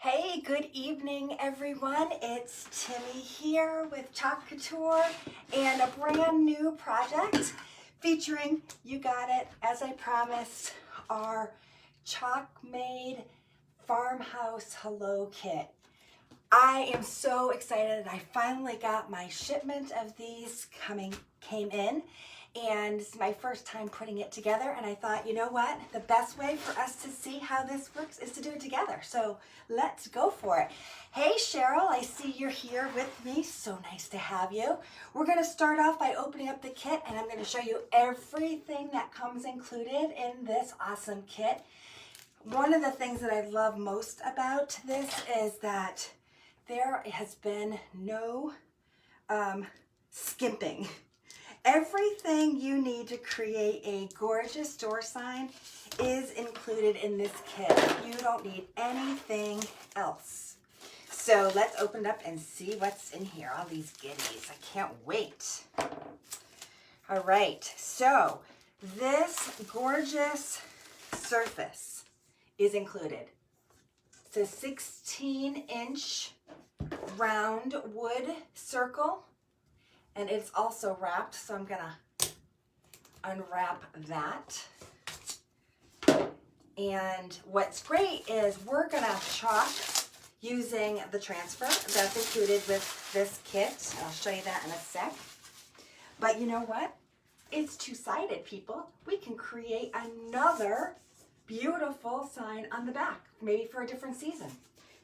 Hey, good evening everyone. It's Timmy here with Couture and a brand new project featuring, you got it, as I promised, our ChalkMade Farmhouse Hello kit. I am so excited. I finally got my shipment of these came in, and it's my first time putting it together, and I thought, you know what, the best way for us to see how this works is to do it together. So let's go for it. Hey Cheryl, I see you're here with me. So nice to have you. We're going to start off by opening up the kit, and I'm going to show you everything that comes included in this awesome kit. One of the things that I love most about this is that there has been no skimping. Everything you need to create a gorgeous door sign is included in this kit. You don't need anything else. So let's open it up and see what's in here. All these goodies. I can't wait. All right. So this gorgeous surface is included. It's a 16-inch round wood circle. And it's also wrapped, so I'm gonna unwrap that. And what's great is we're gonna chalk using the transfer that's included with this kit. I'll show you that in a sec. But you know what? It's two-sided, people. We can create another beautiful sign on the back, maybe for a different season.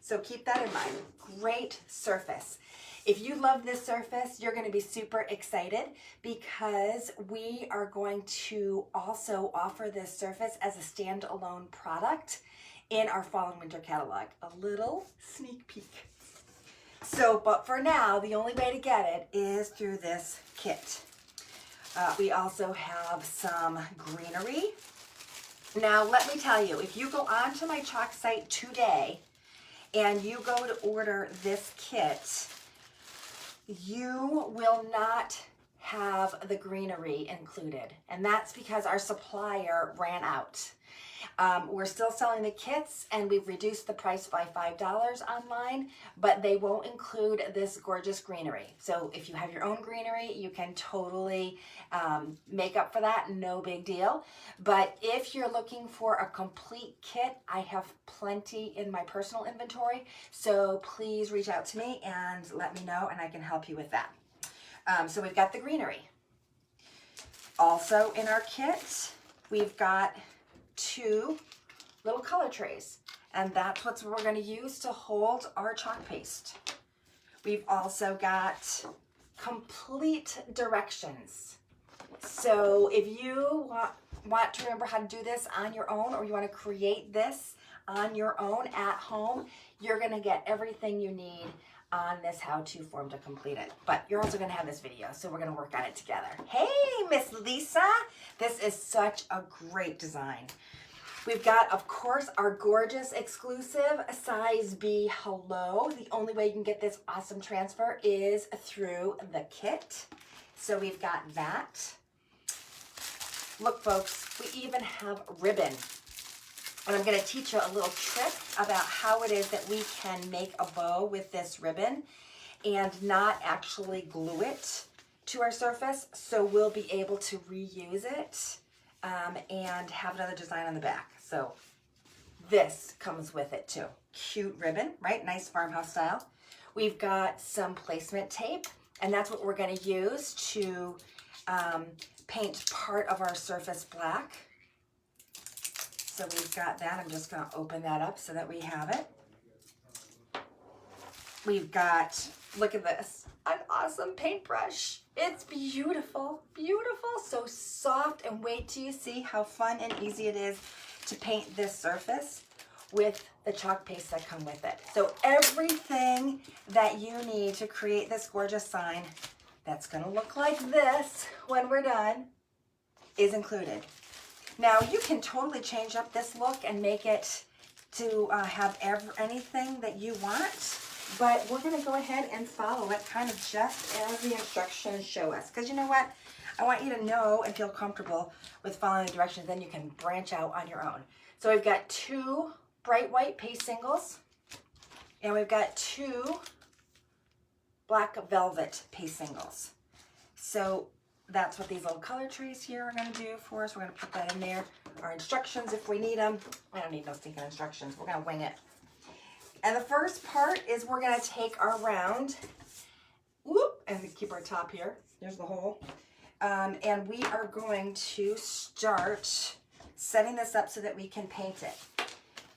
So keep that in mind. Great surface. If you love this surface, you're going to be super excited because we are going to also offer this surface as a standalone product in our fall and winter catalog. A little sneak peek. So, but for now, the only way to get it is through this kit. We also have some greenery. Now, let me tell you, if you go onto my Chalk site today and you go to order this kit, you will not have the greenery included, and that's because our supplier ran out. We're still selling the kits, and we've reduced the price by $5 online, but they won't include this gorgeous greenery. So if you have your own greenery, you can totally make up for that, no big deal. But if you're looking for a complete kit, I have plenty in my personal inventory, so please reach out to me and let me know, and I can help you with that. So we've got the greenery. Also in our kit, we've got two little color trays, and that's what we're going to use to hold our chalk paste. We've also got complete directions. So if you want to remember how to do this on your own, or you want to create this on your own at home, you're going to get everything you need on this how-to form to complete it. But you're also going to have this video, so we're going to work on it together. Hey, Miss Lisa, this is such a great design. We've got, of course, our gorgeous exclusive size B Hello. The only way you can get this awesome transfer is through the kit. So we've got that. Look, folks, we even have ribbon. And I'm going to teach you a little trick about how it is that we can make a bow with this ribbon and not actually glue it to our surface. So we'll be able to reuse it and have another design on the back. So this comes with it too. Cute ribbon, right? Nice farmhouse style. We've got some placement tape, and that's what we're going to use to paint part of our surface black. So we've got that. I'm just going to open that up so that we have it. We've got, look at this, an awesome paintbrush. It's beautiful, beautiful, so soft, and wait till you see how fun and easy it is to paint this surface with the chalk paste that come with it. So everything that you need to create this gorgeous sign that's going to look like this when we're done is included. Now, you can totally change up this look and make it to have anything that you want, but we're going to go ahead and follow it kind of just as the instructions show us. Because you know what? I want you to know and feel comfortable with following the directions, then you can branch out on your own. So we've got two bright white paste singles. And we've got 2 black velvet paste singles. So that's what these little color trays here are going to do for us. We're going to put that in there. Our instructions, if we need them. I don't need no stinking instructions. We're going to wing it. And the first part is we're going to take our round, whoop, and keep our top here. There's the hole. And we are going to start setting this up so that we can paint it.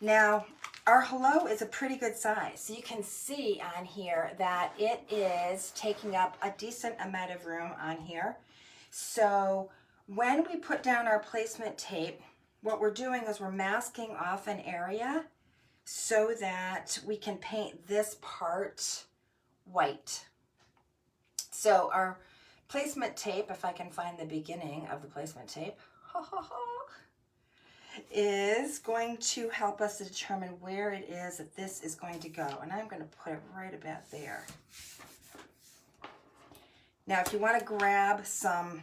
Now, our Hello is a pretty good size. So you can see on here that it is taking up a decent amount of room on here. So when we put down our placement tape, what we're doing is we're masking off an area so that we can paint this part white. So our placement tape, if I can find the beginning of the placement tape, is going to help us to determine where it is that this is going to go. And I'm going to put it right about there. Now, if you want to grab some,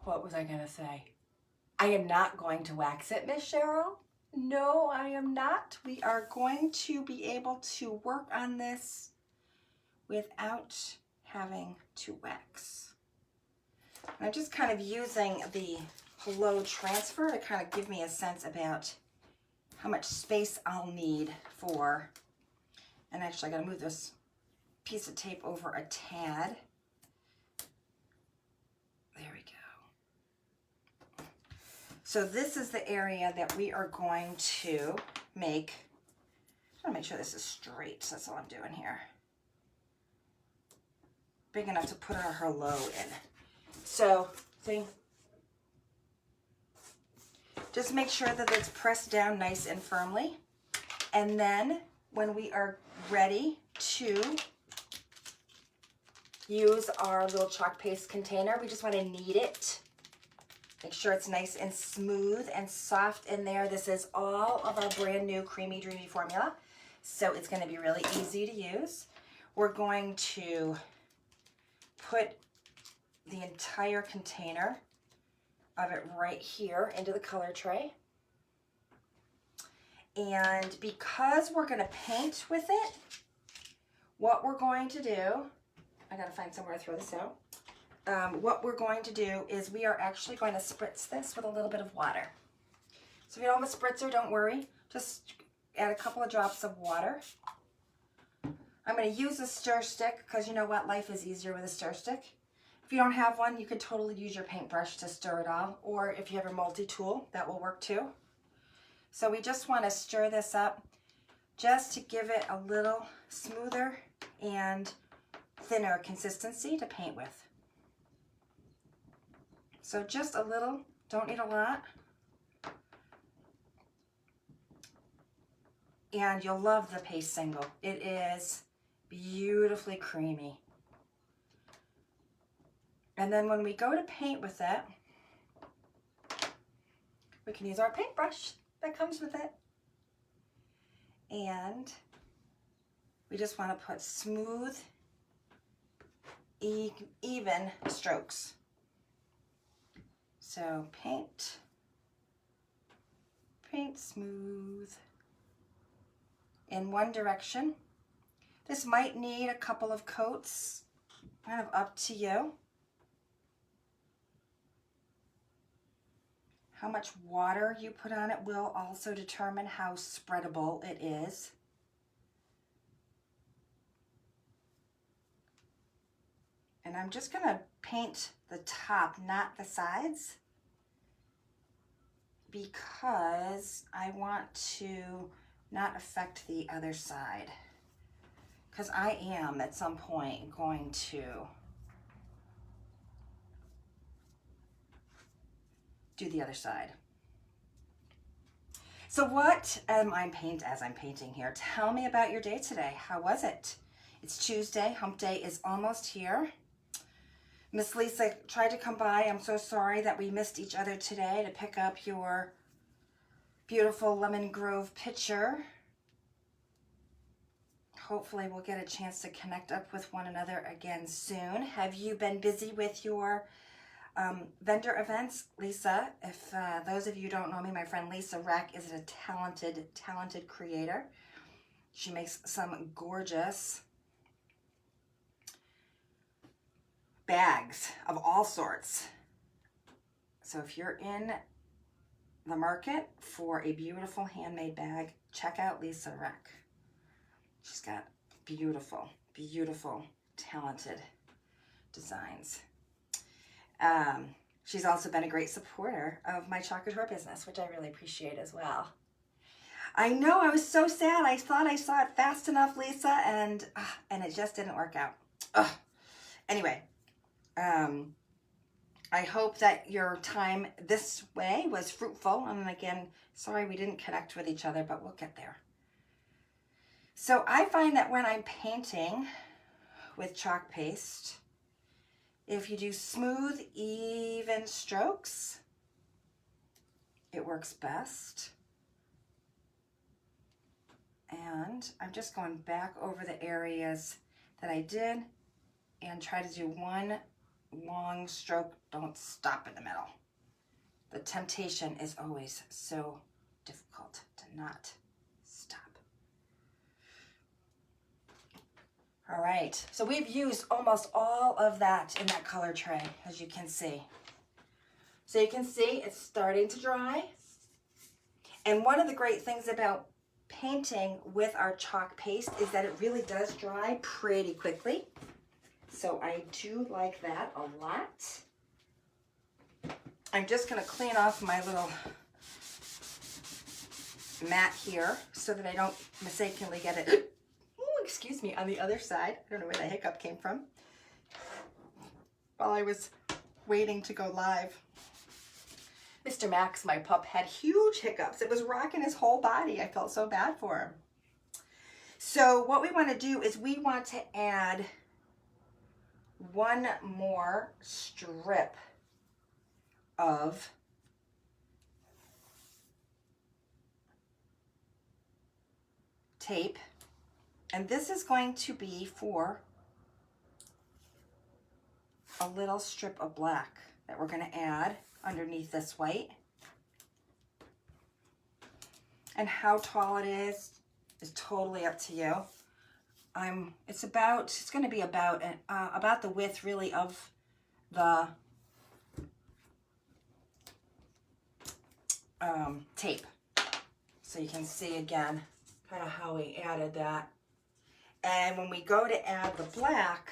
what was I going to say? I am not going to wax it, Miss Cheryl. No, I am not. We are going to be able to work on this without having to wax. And I'm just kind of using the Hello transfer to kind of give me a sense about how much space I'll need for, and actually I got to move this piece of tape over a tad. There we go. So this is the area that we are going to make. I want to make sure this is straight. So that's all I'm doing here. Big enough to put our Hello in. So, see, just make sure that it's pressed down nice and firmly. And then when we are ready to use our little chalk paste container, we just want to knead it. Make sure it's nice and smooth and soft in there. This is all of our brand new Creamy Dreamy formula, so it's going to be really easy to use. We're going to put the entire container of it right here into the color tray. And because we're going to paint with it, what we're going to do, I got to find somewhere to throw this out. What we're going to do is we are actually going to spritz this with a little bit of water. So if you don't have a spritzer, don't worry. Just add a couple of drops of water. I'm going to use a stir stick because you know what? Life is easier with a stir stick. If you don't have one, you could totally use your paintbrush to stir it all. Or if you have a multi-tool, that will work too. So we just want to stir this up just to give it a little smoother and thinner consistency to paint with. So just a little, don't need a lot. And you'll love the paste single. It is beautifully creamy. And then when we go to paint with it, we can use our paintbrush that comes with it. And we just want to put smooth, even strokes. So paint smooth in one direction. This might need a couple of coats, kind of up to you. How much water you put on it will also determine how spreadable it is. And I'm just going to paint the top, not the sides, because I want to not affect the other side. Because I am at some point going to do the other side. So what am I painting here? Tell me about your day today. How was it? It's Tuesday. Hump day is almost here. Miss Lisa tried to come by. I'm so sorry that we missed each other today to pick up your beautiful Lemon Grove picture. Hopefully we'll get a chance to connect up with one another again soon. Have you been busy with your vendor events. Lisa, if those of you who don't know me, my friend Lisa Reck is a talented creator. She makes some gorgeous bags of all sorts. So if you're in the market for a beautiful handmade bag, check out Lisa Reck. She's got beautiful, talented designs. She's also been a great supporter of my Couture business, which I really appreciate as well. I know, I was so sad. I thought I saw it fast enough, Lisa, and it just didn't work out. Anyway, I hope that your time this way was fruitful. And again, sorry we didn't connect with each other, but we'll get there. So I find that when I'm painting with chalk paste, if you do smooth, even strokes, it works best. And I'm just going back over the areas that I did and try to do one long stroke. Don't stop in the middle. The temptation is always so difficult to not stop. All right, so we've used almost all of that in that color tray, as you can see. So you can see it's starting to dry. And one of the great things about painting with our chalk paste is that it really does dry pretty quickly. So I do like that a lot. I'm just going to clean off my little mat here so that I don't mistakenly get it, excuse me, on the other side. I don't know where the hiccup came from. While I was waiting to go live, Mr. Max, my pup, had huge hiccups. It was rocking his whole body. I felt so bad for him. So what we want to do is we want to add one more strip of tape, and this is going to be for a little strip of black that we're going to add underneath this white. And how tall it is totally up to you. It's going to be about the width really of the tape. So you can see again kind of how we added that. And when we go to add the black,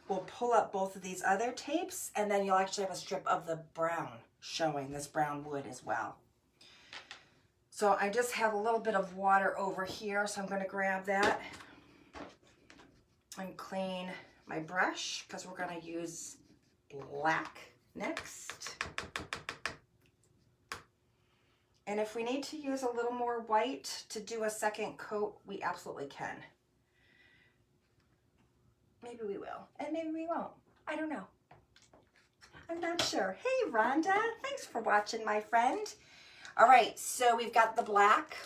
we'll pull up both of these other tapes, and then you'll actually have a strip of the brown showing, this brown wood as well. So I just have a little bit of water over here, so I'm going to grab that and clean my brush because we're going to use black next. And if we need to use a little more white to do a second coat, we absolutely can. Maybe we will, and maybe we won't. I don't know. I'm not sure. Hey, Rhonda, thanks for watching, my friend. All right, so we've got the black.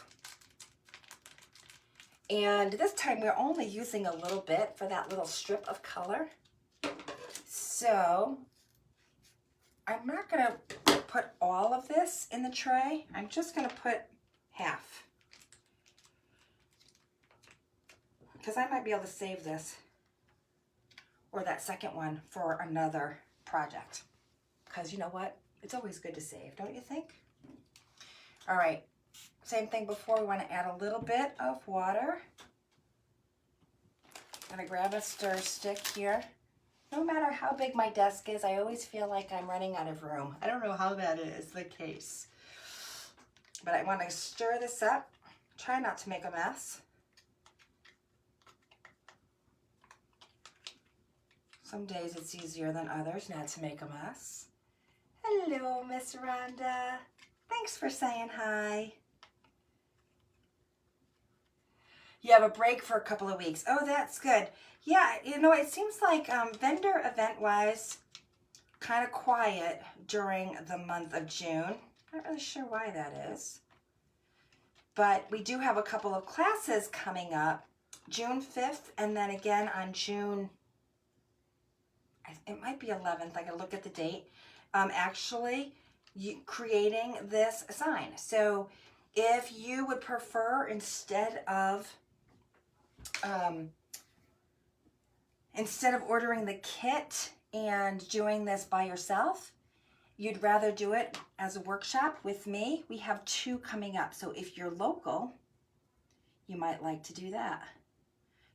And this time we're only using a little bit for that little strip of color. So I'm not going to put all of this in the tray. I'm just going to put half, because I might be able to save this or that second one for another project. Because you know what? It's always good to save, don't you think? All right, same thing before. We want to add a little bit of water. I'm going to grab a stir stick here. No matter how big my desk is, I always feel like I'm running out of room. I don't know how that is the case. But I want to stir this up. Try not to make a mess. Some days it's easier than others not to make a mess. Hello, Miss Rhonda. Thanks for saying hi. You have a break for a couple of weeks. Oh, that's good. Yeah, you know, it seems like vendor event-wise, kind of quiet during the month of June. Not really sure why that is. But we do have a couple of classes coming up, June 5th, and then again on June, it might be 11th. I gotta look at the date. actually creating this sign. So if you would prefer, instead of ordering the kit and doing this by yourself, you'd rather do it as a workshop with me, we have 2 coming up. So if you're local, you might like to do that.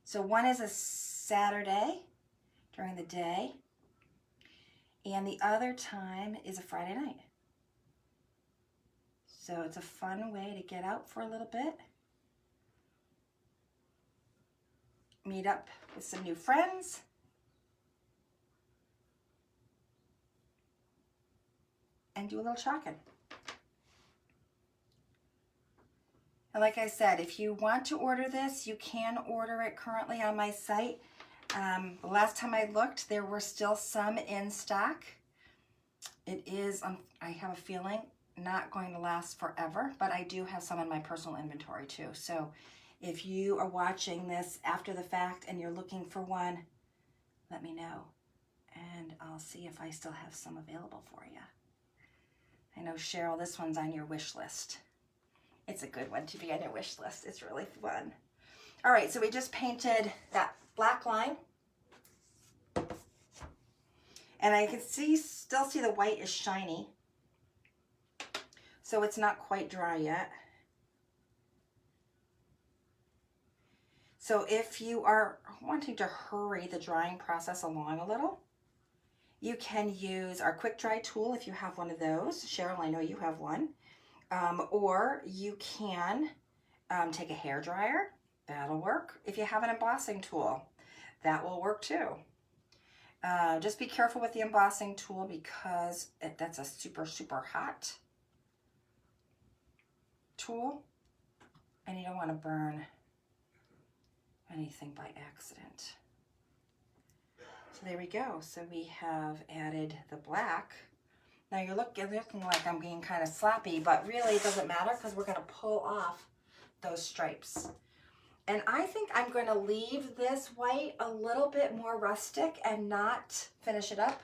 So one is a Saturday during the day, and the other time is a Friday night. So it's a fun way to get out for a little bit, meet up with some new friends, and do a little chalking. And like I said, if you want to order this, you can order it currently on my site. The last time I looked, there were still some in stock. It is, I have a feeling, not going to last forever, but I do have some in my personal inventory too. So if you are watching this after the fact and you're looking for one, let me know, and I'll see if I still have some available for you. I know, Cheryl, this one's on your wish list. It's a good one to be on your wish list. It's really fun. All right, so we just painted that black line. And I can still see the white is shiny. So it's not quite dry yet. So if you are wanting to hurry the drying process along a little, you can use our quick dry tool if you have one of those. Cheryl, I know you have one. Or you can take a hair dryer. That'll work. If you have an embossing tool, that will work too. Just be careful with the embossing tool because that's a super, super hot tool, and you don't want to burn anything by accident. So there we go. So we have added the black. Now you're looking like I'm being kind of sloppy, but really it doesn't matter because we're going to pull off those stripes. And I think I'm going to leave this white a little bit more rustic and not finish it up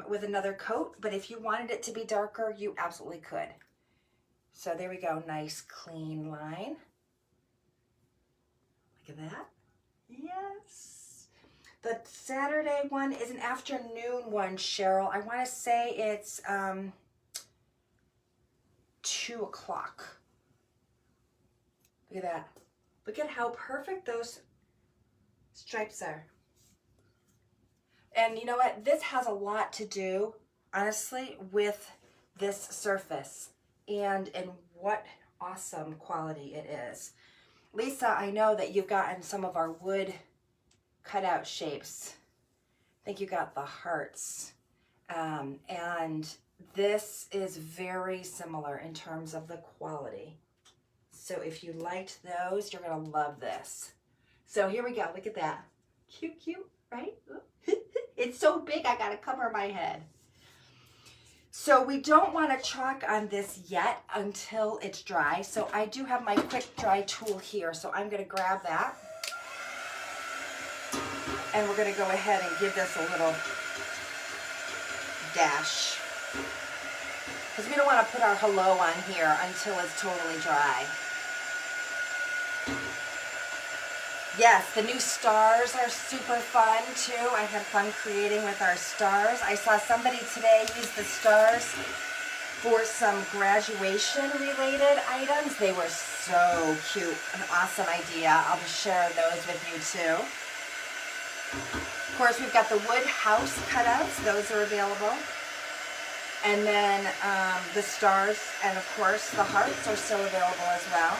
with another coat. But if you wanted it to be darker, you absolutely could. So there we go. Nice clean line. Look at that. Yes. The Saturday one is an afternoon one, Cheryl. I want to say it's 2 o'clock. Look at that. Look at how perfect those stripes are. And you know what? This has a lot to do, honestly, with this surface and what awesome quality it is. Lisa, I know that you've gotten some of our wood cutout shapes. I think you got the hearts. And this is very similar in terms of the quality. So if you liked those, you're going to love this. So here we go. Look at that. Cute, cute, right? It's so big, I got to cover my head. So we don't want to chalk on this yet until it's dry. So I do have my quick dry tool here. So I'm going to grab that. And we're going to go ahead and give this a little dash. Because we don't want to put our hello on here until it's totally dry. Yes, the new stars are super fun too. I had fun creating with our stars. I saw somebody today use the stars for some graduation related items. They were so cute. An awesome idea. I'll be sharing those with you too. Of course, we've got the wood house cutouts. Those are available. And then the stars and of course the hearts are still available as well.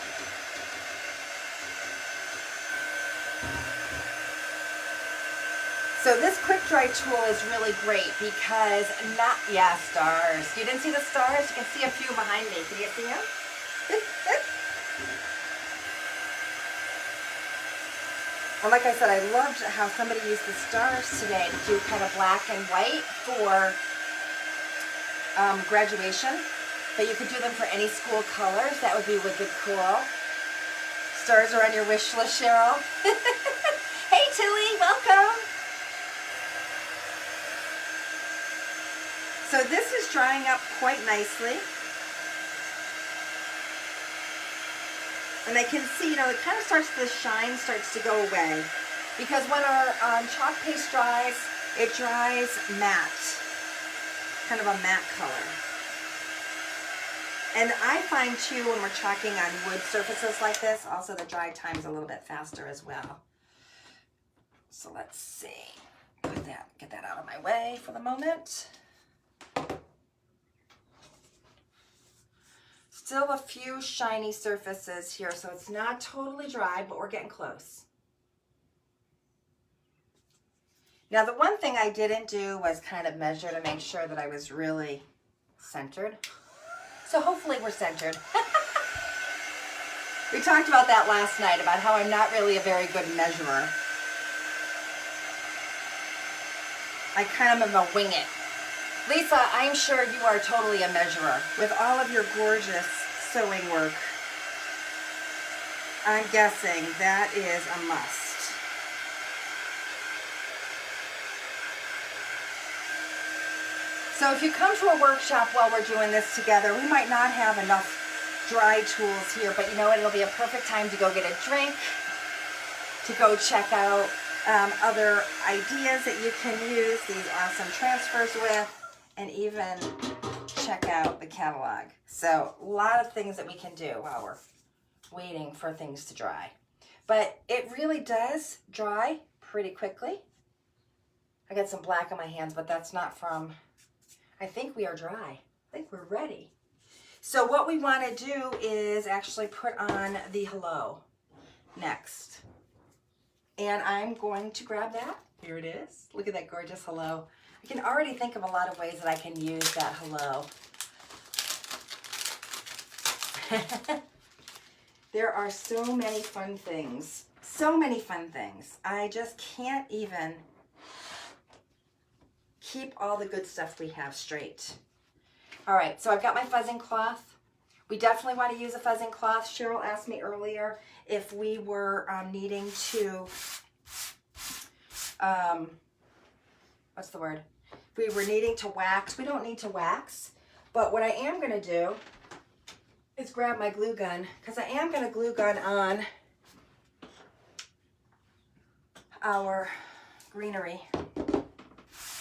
So this quick dry tool is really great because stars. You didn't see the stars? You can see a few behind me. Can you see them? And like I said, I loved how somebody used the stars today to do kind of black and white for graduation. But you could do them for any school colors. That would be wicked cool. Stars are on your wish list, Cheryl. Hey, Tilly, welcome. So this is drying up quite nicely. And I can see, you know, it kind of starts, the shine starts to go away. Because when our chalk paste dries, it dries matte. Kind of a matte color. And I find too, when we're chalking on wood surfaces like this, also the dry time is a little bit faster as well. So let's see. Get that out of my way for the moment. Still a few shiny surfaces here, so it's not totally dry, but we're getting close. Now the one thing I didn't do was kind of measure to make sure that I was really centered. So hopefully we're centered. We talked about that last night, about how I'm not really a very good measurer. I kind of am a wing it. Lisa, I'm sure you are totally a measurer with all of your gorgeous sewing work. I'm guessing that is a must. So if you come to a workshop while we're doing this together, we might not have enough dry tools here, but you know what? It'll be a perfect time to go get a drink, to go check out other ideas that you can use these awesome transfers with, and even check out the catalog. So a lot of things that we can do while we're waiting for things to dry. But it really does dry pretty quickly. I got some black on my hands, but that's not from, I think we are dry. I think we're ready. So what we want to do is actually put on the Hello next. And I'm going to grab that. Here it is. Look at that gorgeous Hello. I can already think of a lot of ways that I can use that Hello. There are so many fun things. So many fun things. I just can't even keep all the good stuff we have straight. All right, so I've got my fuzzing cloth. We definitely want to use a fuzzing cloth. Cheryl asked me earlier if we were needing to, what's the word? If we were needing to wax. We don't need to wax, but what I am going to do is grab my glue gun, because I am going to glue gun on our Greenery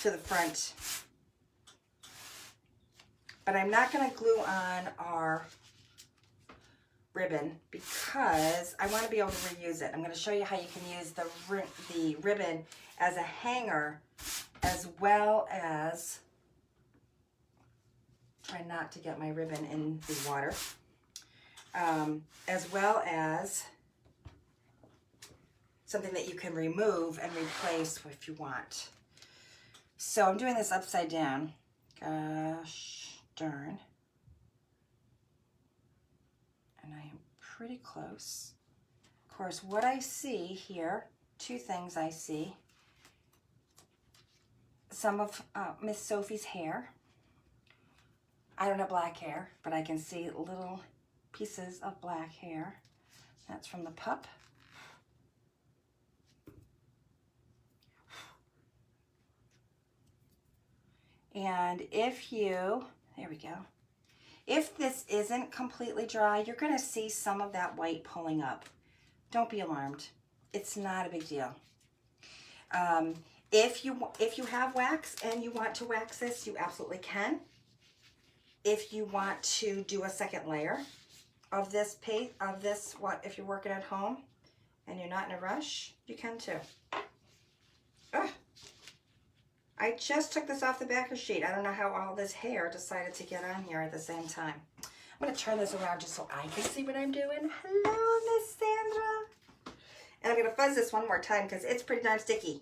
to the front. But I'm not going to glue on our ribbon because I want to be able to reuse it. I'm going to show you how you can use the ribbon as a hanger, as well as, try not to get my ribbon in the water, as well as something that you can remove and replace if you want. So I'm doing this upside down. Gosh darn. And I am pretty close. Of course, what I see here, two things I see. Some of Miss Sophie's hair. I don't have black hair, but I can see little pieces of black hair. That's from the pup. And if you, there we go. If this isn't completely dry, you're going to see some of that white pulling up. Don't be alarmed. It's not a big deal. If you have wax and you want to wax this, you absolutely can. If you want to do a second layer of this paste, if you're working at home and you're not in a rush, you can too. Ugh. I just took this off the backer sheet. I don't know how all this hair decided to get on here at the same time. I'm going to turn this around just so I can see what I'm doing. Hello, Miss Sandra. And I'm going to fuzz this one more time because it's pretty darn sticky.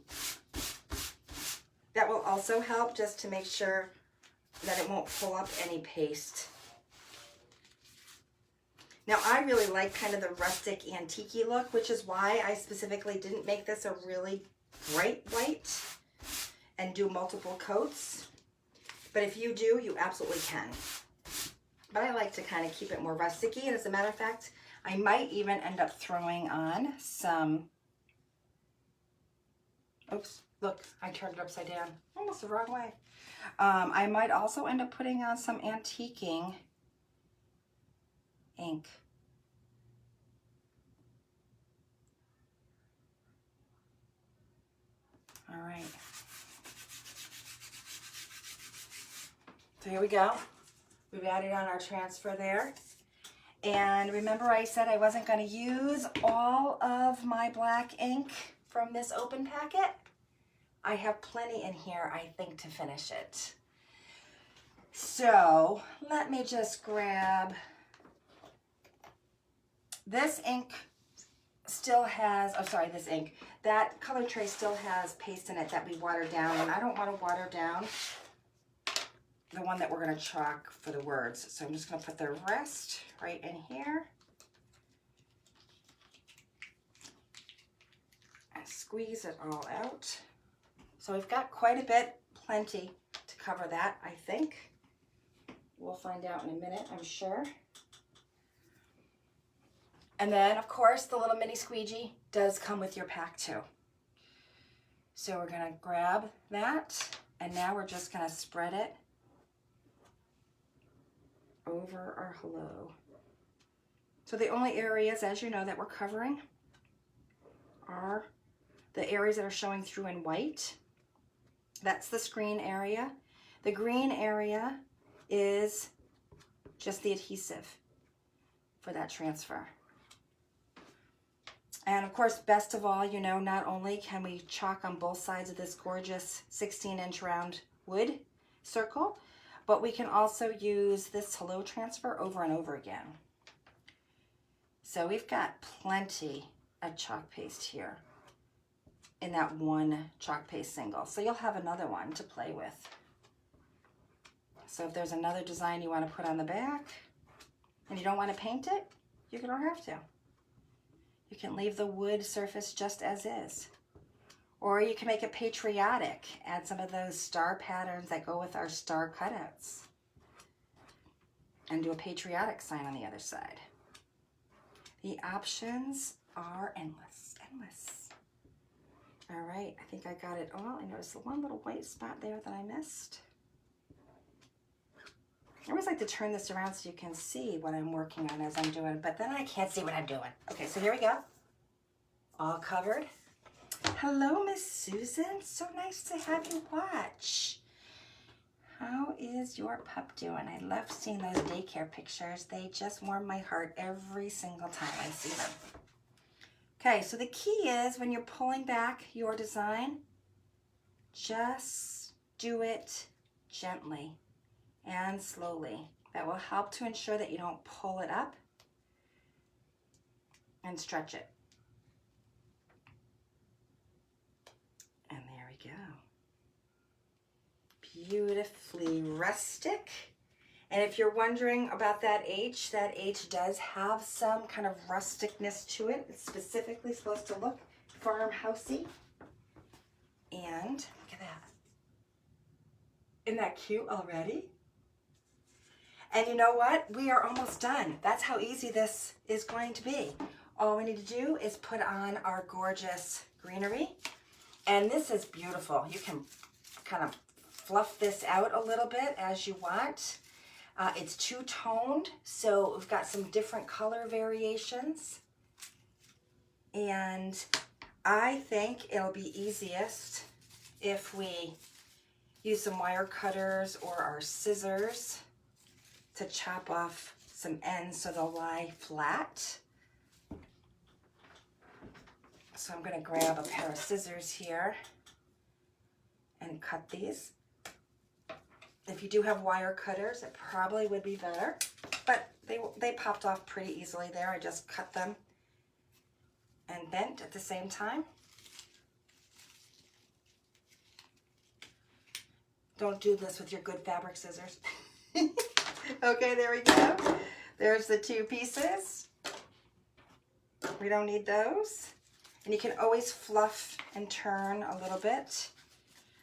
That will also help just to make sure that it won't pull up any paste. Now, I really like kind of the rustic antique look, which is why I specifically didn't make this a really bright white and do multiple coats. But if you do, you absolutely can. But I like to kind of keep it more rustic-y. And as a matter of fact, I might even end up throwing on some Oops, look, I turned it upside down. Almost the wrong way. I might also end up putting on some antiquing ink. All right. So here we go. We've added on our transfer there. And remember I said I wasn't going to use all of my black ink from this open packet? I have plenty in here, I think, to finish it. So let me just grab this ink. Still has, oh sorry, this ink. That color tray still has paste in it that we watered down, and I don't want to water down the one that we're going to chalk for the words. So I'm just going to put the rest right in here. And squeeze it all out. So we've got quite a bit, plenty to cover that, I think. We'll find out in a minute, I'm sure. And then, of course, the little mini squeegee does come with your pack too. So we're going to grab that, and now we're just going to spread it over our hello. So the only areas, as you know, that we're covering are the areas that are showing through in white. That's the screen area. The green area is just the adhesive for that transfer. And of course, best of all, you know, not only can we chalk on both sides of this gorgeous 16-inch round wood circle, but we can also use this hello transfer over and over again. So we've got plenty of chalk paste here in that one chalk paste single. So you'll have another one to play with. So if there's another design you want to put on the back and you don't want to paint it, you don't have to. You can leave the wood surface just as is. Or you can make it patriotic, add some of those star patterns that go with our star cutouts, and do a patriotic sign on the other side. The options are endless, endless. All right, I think I got it all. I noticed the one little white spot there that I missed. I always like to turn this around so you can see what I'm working on as I'm doing, but then I can't see what I'm doing. Okay, so here we go. All covered. Hello, Miss Susan. So nice to have you watch. How is your pup doing? I love seeing those daycare pictures. They just warm my heart every single time I see them. Okay, so the key is when you're pulling back your design, just do it gently and slowly. That will help to ensure that you don't pull it up and stretch it. And there we go. Beautifully rustic. And if you're wondering about that H does have some kind of rusticness to it. It's specifically supposed to look farmhousey. And look at that. Isn't that cute already? And you know what? We are almost done. That's how easy this is going to be. All we need to do is put on our gorgeous greenery. And this is beautiful. You can kind of fluff this out a little bit as you want. It's two-toned, so we've got some different color variations. And I think it'll be easiest if we use some wire cutters or our scissors to chop off some ends so they'll lie flat. So I'm going to grab a pair of scissors here and cut these. If you do have wire cutters, it probably would be better, but they popped off pretty easily there. I just cut them and bent at the same time. Don't do this with your good fabric scissors. Okay, there we go. There's the two pieces. We don't need those. And you can always fluff and turn a little bit.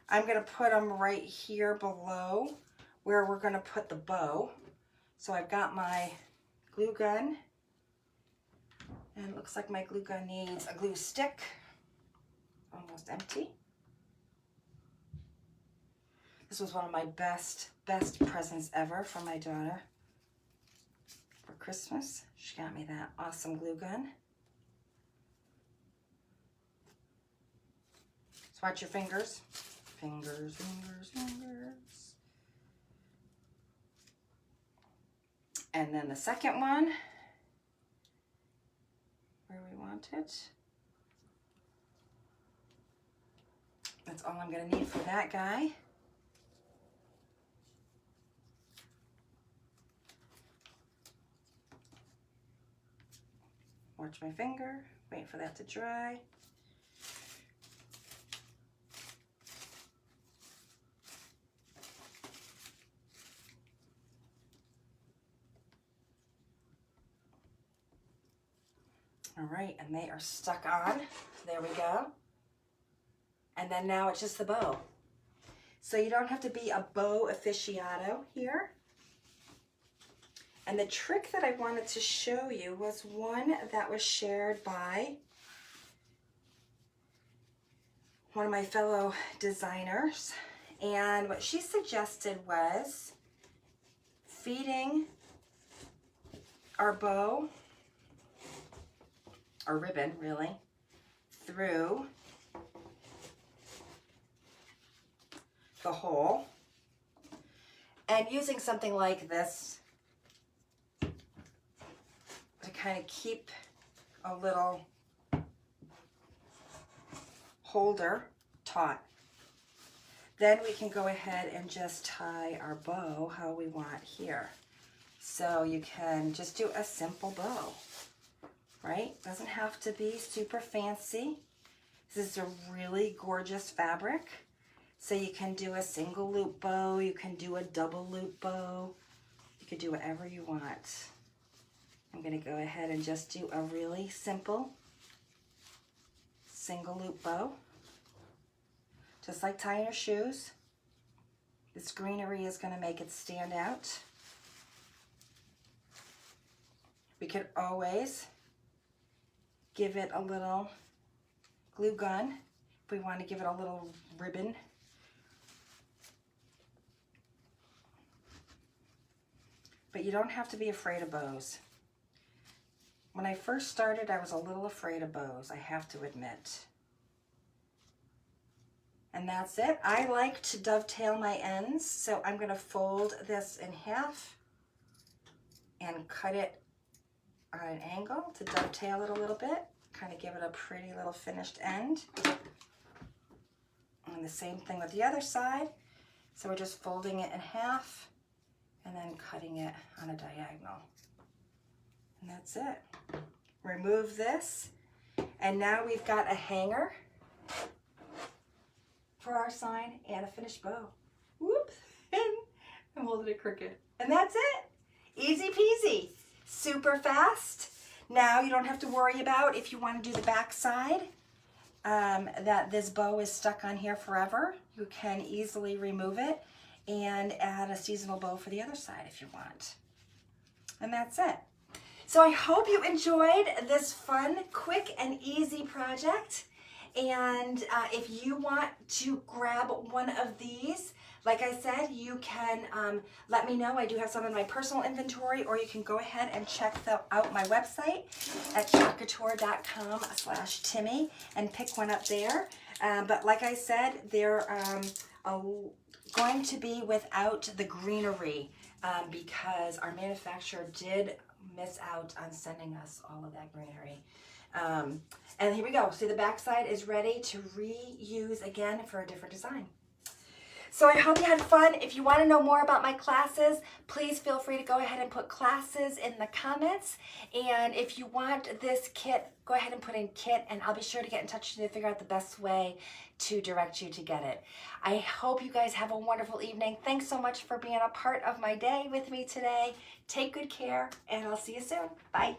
I'm going to put them right here below where we're going to put the bow. So I've got my glue gun. And it looks like my glue gun needs a glue stick. Almost empty. This was one of my best presents ever from my daughter for Christmas. She got me that awesome glue gun. So watch your fingers. Fingers, fingers, fingers. And then the second one, where we want it. That's all I'm gonna need for that guy. Watch my finger, wait for that to dry. All right, and they are stuck on. There we go. And then now it's just the bow. So you don't have to be a bow aficionado here. And the trick that I wanted to show you was one that was shared by one of my fellow designers. And what she suggested was feeding our bow, or ribbon really, through the hole and using something like this to kind of keep a little holder taut. Then we can go ahead and just tie our bow how we want here. So you can just do a simple bow, right? Doesn't have to be super fancy. This is a really gorgeous fabric. So you can do a single loop bow, you can do a double loop bow, you can do whatever you want. I'm gonna go ahead and just do a really simple single loop bow. Just like tying your shoes. This greenery is gonna make it stand out. We could always give it a little glue gun if we want to give it a little ribbon. But you don't have to be afraid of bows. When I first started, I was a little afraid of bows, I have to admit. And that's it. I like to dovetail my ends, so I'm going to fold this in half and cut it on an angle to dovetail it a little bit, kind of give it a pretty little finished end. And the same thing with the other side. So we're just folding it in half and then cutting it on a diagonal. And that's it. Remove this, and now we've got a hanger for our sign and a finished bow. Whoops, I'm holding it crooked. And that's it. Easy peasy, super fast. Now you don't have to worry about if you want to do the back side, that this bow is stuck on here forever. You can easily remove it and add a seasonal bow for the other side if you want. And that's it. So I hope you enjoyed this fun, quick, and easy project. And if you want to grab one of these, like I said, you can let me know. I do have some in my personal inventory, or you can go ahead and check out my website at chalkcouture.com/Timmy and pick one up there. But like I said, they're going to be without the greenery because our manufacturer did miss out on sending us all of that greenery. And here we go. See, the back side is ready to reuse again for a different design. So I hope you had fun. If you want to know more about my classes, please feel free to go ahead and put classes in the comments. And if you want this kit, go ahead and put in kit, and I'll be sure to get in touch with you to figure out the best way to direct you to get it. I hope you guys have a wonderful evening. Thanks so much for being a part of my day with me today. Take good care, and I'll see you soon. Bye.